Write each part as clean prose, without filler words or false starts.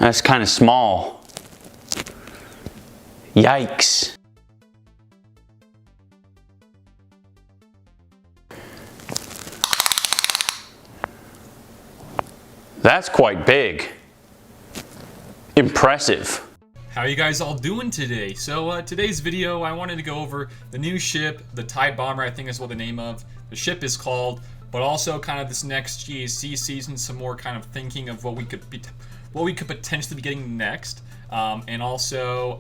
That's kind of small. Yikes. That's quite big. Impressive. How are you guys all doing today? So today's video, I wanted to go over the new ship, the TIE Bomber, I think is what the name of the ship is called, but also kind of this next GAC season, some more kind of thinking of what we could potentially be getting next, and also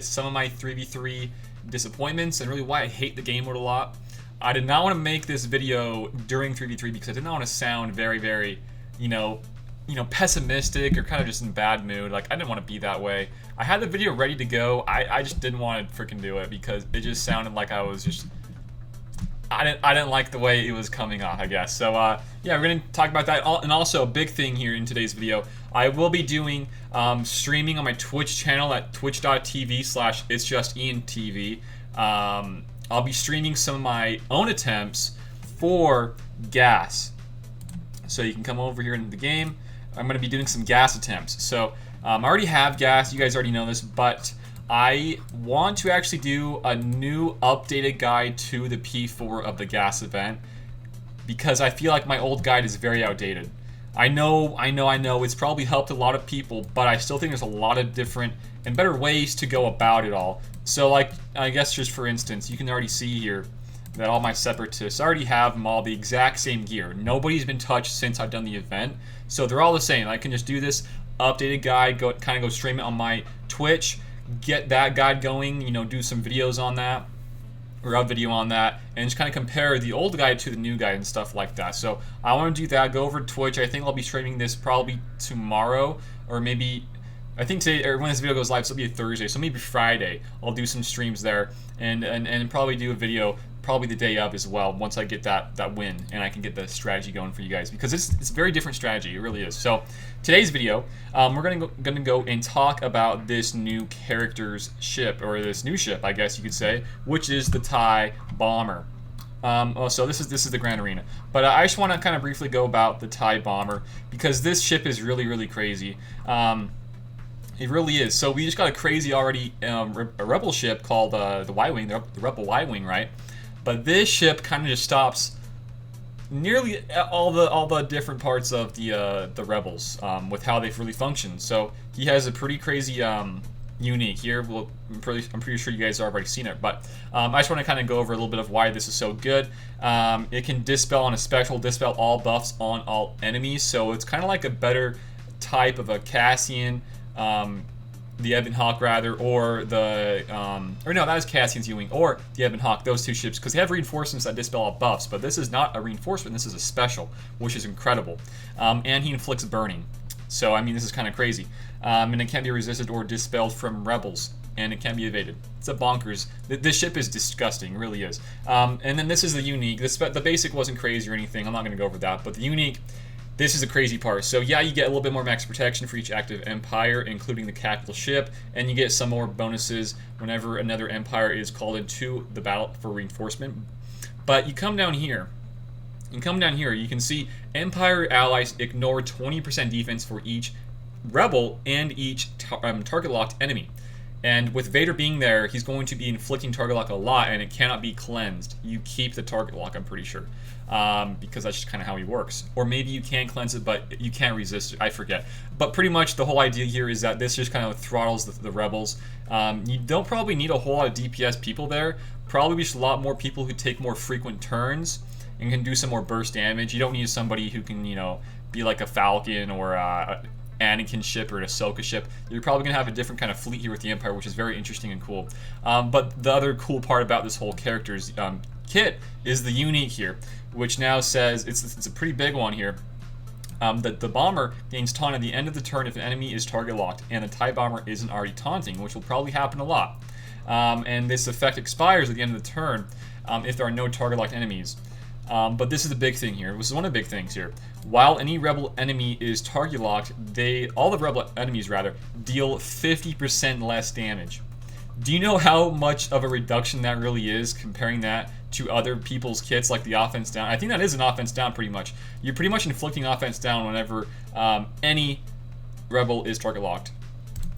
some of my 3v3 disappointments and really why I hate the game mode a lot. I did not want to make this video during 3v3 because I did not want to sound very, you know, pessimistic or kind of just in bad mood. Like, I didn't want to be that way. I had the video ready to go. I just didn't want to freaking do it because it just sounded like I was just... I didn't like the way it was coming off, I guess. So, yeah, we're going to talk about that. And also, a big thing here in today's video, I will be doing streaming on my Twitch channel at twitch.tv/itsjustiantv. I'll be streaming some of my own attempts for gas. So you can come over here into the game. I'm going to be doing some gas attempts. So I already have gas. You guys already know this, but I want to actually do a new updated guide to the P4 of the gas event because I feel like my old guide is very outdated. I know it's probably helped a lot of people, but I still think there's a lot of different and better ways to go about it all. So, like, I guess just for instance, you can already see here that all my separatists already have them all the exact same gear. Nobody's been touched since I've done the event, so they're all the same. I can just do this updated guide, go stream it on my Twitch, get that guide going, you know, do some videos on that, or a video on that, and just kind of compare the old guide to the new guide and stuff like that. So I want to do that. Go over to Twitch. I think I'll be streaming this probably tomorrow, or maybe I think today, or when this video goes live, so it'll be a Thursday, so maybe Friday I'll do some streams there and probably do a video probably the day of as well, once I get that win and I can get the strategy going for you guys, because it's a very different strategy. It really is. So today's video, we're gonna go and talk about this new character's ship, or this new ship, I guess you could say, which is the TIE Bomber. So this is the Grand Arena, but I just want to kind of briefly go about the TIE Bomber because this ship is really crazy. It really is. So we just got a crazy already a rebel ship called the Y-Wing, the Rebel Y-Wing, right? But this ship kind of just stops nearly all the different parts of the rebels with how they really function. So he has a pretty crazy unique here. Well, I'm pretty sure you guys have already seen it, but I just want to kind of go over a little bit of why this is so good. It can dispel on a special, dispel all buffs on all enemies. So it's kind of like a better type of a Cassian. The Ebon Hawk rather, or the or no, that is Cassian's U-Wing, or the Ebon Hawk, those two ships, because they have reinforcements that dispel all buffs, but this is not a reinforcement, this is a special, which is incredible. And he inflicts burning, so I mean, this is kind of crazy. And it can be resisted or dispelled from rebels, and it can be evaded. It's a bonkers. This ship is disgusting, it really is. And then this is the unique. The basic wasn't crazy or anything, I'm not going to go over that, but the unique, this is the crazy part. So yeah, you get a little bit more max protection for each active Empire, including the capital ship, and you get some more bonuses whenever another Empire is called into the battle for reinforcement. But you come down here, you can see Empire allies ignore 20% defense for each rebel and each target locked enemy. And with Vader being there, he's going to be inflicting target lock a lot, and it cannot be cleansed. You keep the target lock, I'm pretty sure, because that's just kind of how he works. Or maybe you can cleanse it, but you can't resist it. I forget. But pretty much the whole idea here is that this just kind of throttles the rebels. You don't probably need a whole lot of DPS people there. Probably just a lot more people who take more frequent turns and can do some more burst damage. You don't need somebody who can, you know, be like a Falcon or Anakin ship or an Ahsoka ship. You're probably going to have a different kind of fleet here with the Empire, which is very interesting and cool. But the other cool part about this whole character's kit is the unique here, which now says, it's a pretty big one here, that the bomber gains taunt at the end of the turn if an enemy is target locked and the TIE Bomber isn't already taunting, which will probably happen a lot. And this effect expires at the end of the turn if there are no target locked enemies. But this is the big thing here. This is one of the big things here. While any rebel enemy is target locked, all the rebel enemies rather deal 50% less damage. Do you know how much of a reduction that really is, comparing that to other people's kits like the offense down? I think that is an offense down pretty much. You're pretty much inflicting offense down whenever any rebel is target locked.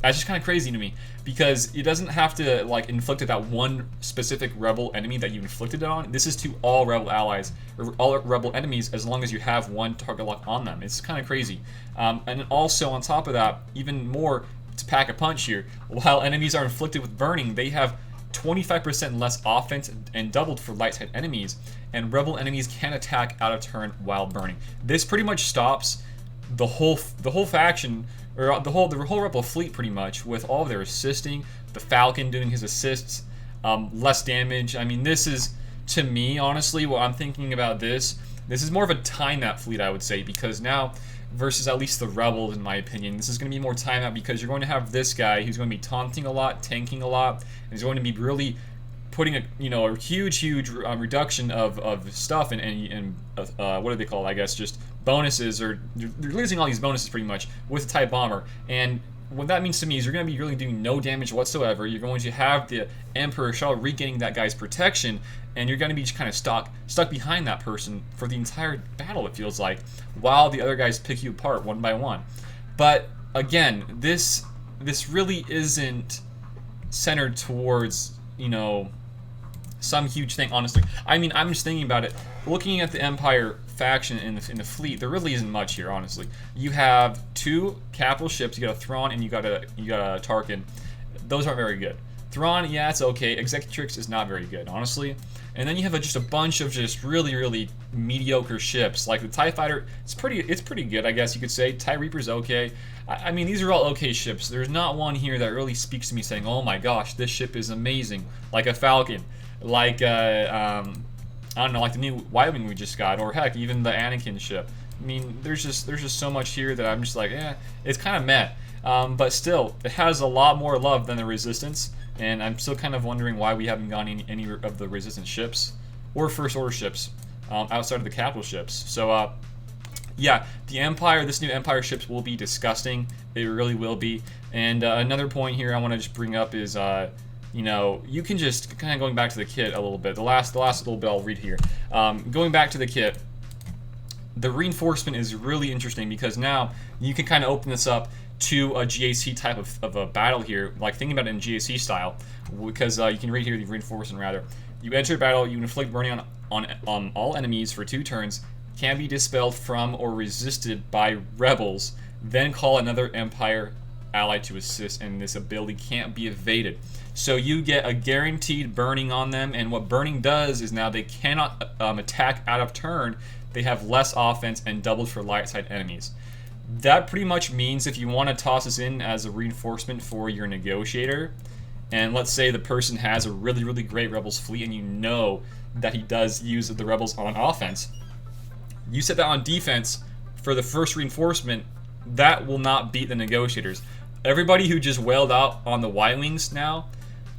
That's just kind of crazy to me, because it doesn't have to like inflict it at one specific rebel enemy that you inflicted it on. This is to all rebel allies or all rebel enemies as long as you have one target lock on them. It's kind of crazy. And also on top of that, even more to pack a punch here, while enemies are inflicted with burning, they have 25% less offense and doubled for light side enemies, and rebel enemies can attack out of turn while burning. This pretty much stops the whole faction, or the whole rebel fleet pretty much, with all of their assisting, the Falcon doing his assists, less damage. I mean, this is, to me, honestly, what I'm thinking about this is more of a time map fleet, I would say, because now, versus at least the rebels, in my opinion, this is going to be more time map, because you're going to have this guy who's going to be taunting a lot, tanking a lot, and he's going to be really putting a huge reduction of stuff and what do they call it? I guess just bonuses, or they're losing all these bonuses pretty much with the TIE Bomber. And what that means to me is you're going to be really doing no damage whatsoever. You're going to have the Emperor Shell regaining that guy's protection, and you're going to be just kind of stuck behind that person for the entire battle, it feels like, while the other guys pick you apart one by one. But again, this really isn't centered towards some huge thing, honestly. I mean, I'm just thinking about it. Looking at the Empire faction in the fleet, there really isn't much here, honestly. You have 2 capital ships. You got a Thrawn and you got a Tarkin. Those aren't very good. Thrawn, yeah, it's okay. Executrix is not very good, honestly. And then you have just a bunch of just really mediocre ships. Like the TIE Fighter, it's pretty good, I guess you could say. TIE Reaper's okay. I mean, these are all okay ships. There's not one here that really speaks to me saying, oh my gosh, this ship is amazing. Like a Falcon. Like, I don't know, like the new Y-Wing we just got. Or heck, even the Anakin ship. I mean, there's just so much here that I'm just like, it's kind of meh. But still, it has a lot more love than the Resistance. And I'm still kind of wondering why we haven't gotten any of the Resistance ships or First Order ships outside of the capital ships. So, yeah, this new Empire ships will be disgusting. It really will be. And another point here I want to just bring up is, you can just kind of going back to the kit a little bit. The last little bit I'll read here. Going back to the kit, the reinforcement is really interesting because now you can kind of open this up to a GAC type of a battle here, like thinking about it in GAC style, because you can read here the reinforcement rather. You enter battle, you inflict burning on all enemies for 2 turns, can be dispelled from or resisted by rebels, then call another Empire ally to assist, and this ability can't be evaded. So you get a guaranteed burning on them, and what burning does is now they cannot attack out of turn. They have less offense and doubled for light side enemies. That pretty much means if you want to toss this in as a reinforcement for your negotiator, and let's say the person has a really great rebels fleet and you know that he does use the rebels on offense, you set that on defense for the first reinforcement, that will not beat the negotiators. Everybody who just wailed out on the Y-Wings now,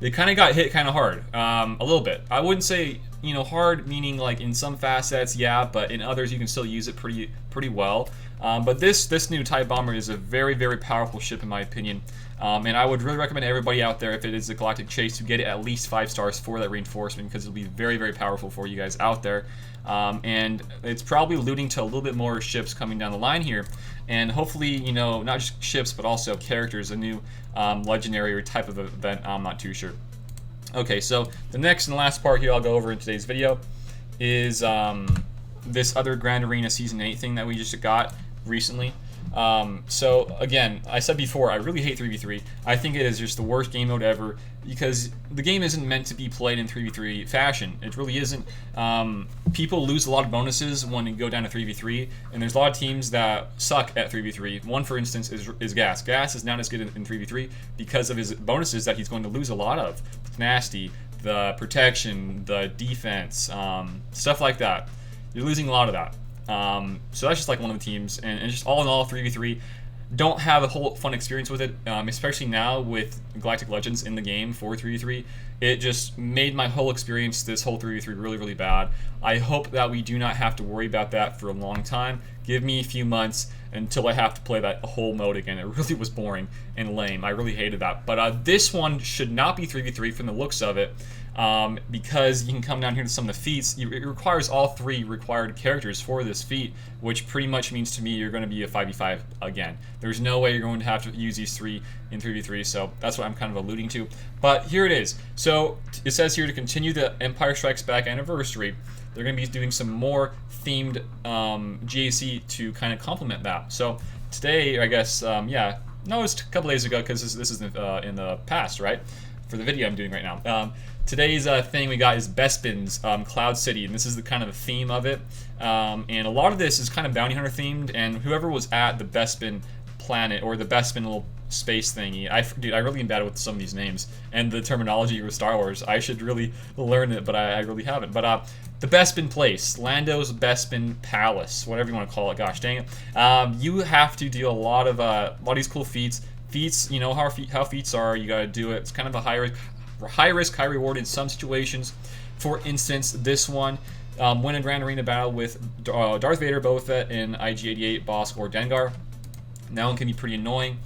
they kind of got hit kind of hard, a little bit. I wouldn't say, hard meaning like in some facets, yeah, but in others you can still use it pretty well. But this new TIE Bomber is a very powerful ship in my opinion, and I would really recommend everybody out there, if it is a Galactic Chase, to get it at least 5 stars for that reinforcement, because it'll be very powerful for you guys out there. And it's probably alluding to a little bit more ships coming down the line here, and hopefully, not just ships but also characters, a new legendary or type of event. I'm not too sure. Okay, so the next and last part here I'll go over in today's video is this other Grand Arena Season 8 thing that we just got recently. So again, I said before, I really hate 3v3. I think it is just the worst game mode ever, because the game isn't meant to be played in 3v3 fashion. It really isn't. People lose a lot of bonuses when you go down to 3v3, and there's a lot of teams that suck at 3v3. One, for instance, is Gas. Gas is not as good in 3v3 because of his bonuses that he's going to lose a lot of. Nasty, the protection, the defense, stuff like that. You're losing a lot of that. So that's just like one of the teams, and just all in all, 3v3, don't have a whole fun experience with it, especially now with Galactic Legends in the game for 3v3. It just made my whole experience, this whole 3v3, really bad. I hope that we do not have to worry about that for a long time. Give me a few months until I have to play that whole mode again. It really was boring and lame. I really hated that. But this one should not be 3v3 from the looks of it. because you can come down here to some of the feats. It requires all 3 required characters for this feat, which pretty much means to me you're going to be a 5v5 again. There's no way you're going to have to use these 3 in 3v3, so that's what I'm kind of alluding to. But here it is. So it says here to continue the Empire Strikes Back anniversary, they're going to be doing some more themed GAC to kind of complement that. So today, I guess, yeah, no, it was a couple days ago because this is in the past, right? For the video I'm doing right now. Today's thing we got is Bespin's Cloud City, and this is the kind of the theme of it. And a lot of this is kind of bounty hunter themed, and whoever was at the Bespin planet or the Bespin little space thingy, dude, I really am bad with some of these names and the terminology with Star Wars. I should really learn it, but I really haven't. But the Bespin place, Lando's Bespin Palace, whatever you want to call it. Gosh dang it! You have to do a lot of these cool feats. Feats, you know how feats are. You got to do it. It's kind of a high risk, high reward in some situations. For instance, this one, win a Grand Arena battle with Darth Vader, Boba Fett, and IG-88 boss or Dengar. That one can be pretty annoying.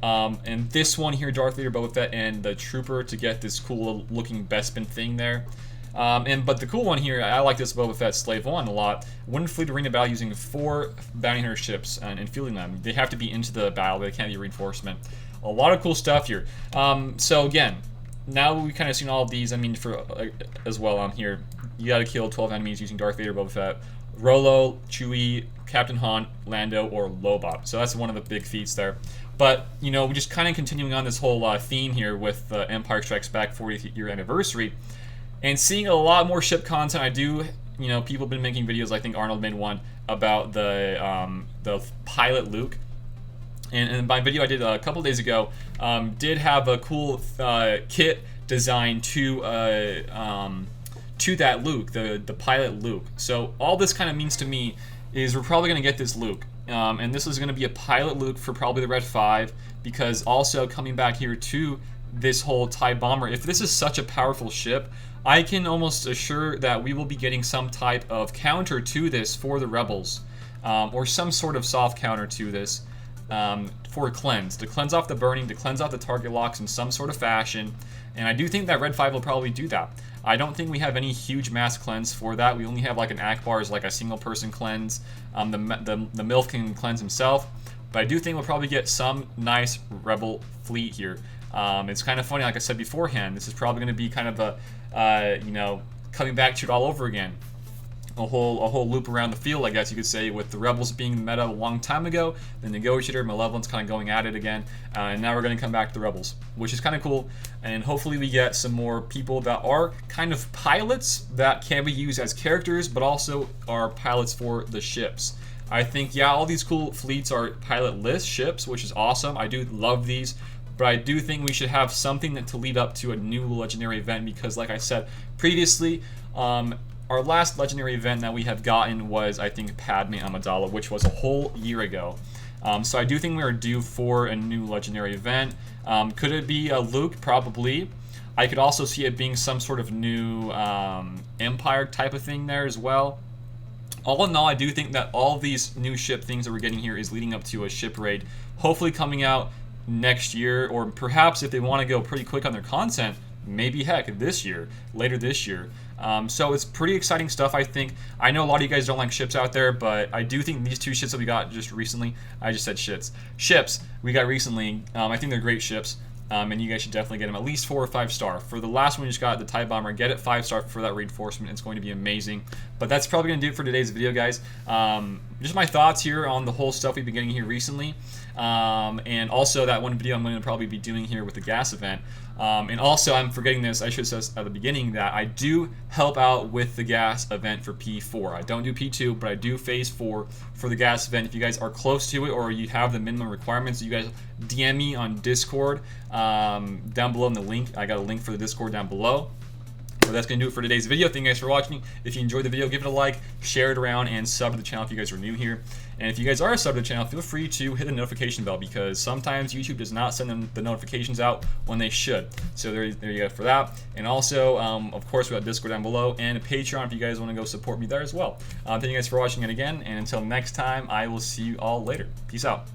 And this one here, Darth Vader, Boba Fett, and the Trooper to get this cool looking Bespin thing there. But the cool one here, I like this Boba Fett Slave 1 a lot. Win fleet arena battle using 4 bounty hunter ships and fielding them. They have to be into the battle, they can't be reinforcement. A lot of cool stuff here. So again, now we kind of seen all of these. I mean, for as well on here, you got to kill 12 enemies using Darth Vader, Boba Fett, Rolo, Chewie, Captain Han, Lando, or Lobot. So that's one of the big feats there. But you know, we're just kind of continuing on this whole theme here with Empire Strikes Back 40th year anniversary, and seeing a lot more ship content. I do, you know, people have been making videos. I think Arnold made one about the pilot Luke. And my video I did a couple days ago did have a cool kit design to that Luke, the pilot Luke. So all this kind of means to me is we're probably going to get this Luke. And this is going to be a pilot Luke for probably the Red 5, because also coming back here to this whole TIE Bomber, if this is such a powerful ship, I can almost assure that we will be getting some type of counter to this for the Rebels, or some sort of soft counter to this. For cleanse, to cleanse off the burning, to cleanse off the target locks in some sort of fashion, and I do think that Red 5 will probably do that. I don't think we have any huge mass cleanse for that. We only have like an Akbar's, like a single person cleanse. The MILF can cleanse himself, but I do think we'll probably get some nice Rebel fleet here. It's kind of funny, like I said beforehand, this is probably going to be kind of a, you know, coming back to it all over again. A whole loop around the field, I guess you could say, with the Rebels being the meta a long time ago, the Negotiator, Malevolent's kind of going at it again, and now we're going to come back to the Rebels, which is kind of cool, and hopefully we get some more people that are kind of pilots that can be used as characters, but also are pilots for the ships. I think, yeah, all these cool fleets are pilot-less ships, which is awesome. I do love these, but I do think we should have something to lead up to a new legendary event, because like I said previously, our last legendary event that we have gotten was, I think, Padme Amidala, which was a whole year ago. So I do think we are due for a new legendary event. Could it be a Luke? Probably. I could also see it being some sort of new Empire type of thing there as well. All in all, I do think that all these new ship things that we're getting here is leading up to a ship raid, hopefully coming out next year, or perhaps if they want to go pretty quick on their content, maybe heck this year, later this year. So it's pretty exciting stuff, I think. I know a lot of you guys don't like ships out there, but I do think these 2 ships that we got just recently, I just said shits. Ships we got recently, I think they're great ships, and you guys should definitely get them at least 4 or 5 star. For the last one you just got, the TIE Bomber, get it 5 star for that reinforcement. It's going to be amazing. But that's probably going to do it for today's video, guys. Just my thoughts here on the whole stuff we've been getting here recently. And also that one video I'm going to probably be doing here with the gas event. And also, I'm forgetting this, I should have said at the beginning that I do help out with the gas event for P4. I don't do P2, but I do Phase 4 for the gas event. If you guys are close to it or you have the minimum requirements, you guys DM me on Discord down below in the link. I got a link for the Discord down below. So that's going to do it for today's video. Thank you guys for watching. If you enjoyed the video, give it a like, share it around, and sub to the channel if you guys are new here. And if you guys are a sub to the channel, feel free to hit the notification bell, because sometimes YouTube does not send them the notifications out when they should. So there you go for that. And also, of course, we got Discord down below and a Patreon if you guys want to go support me there as well. Thank you guys for watching it again, and until next time, I will see you all later. Peace out.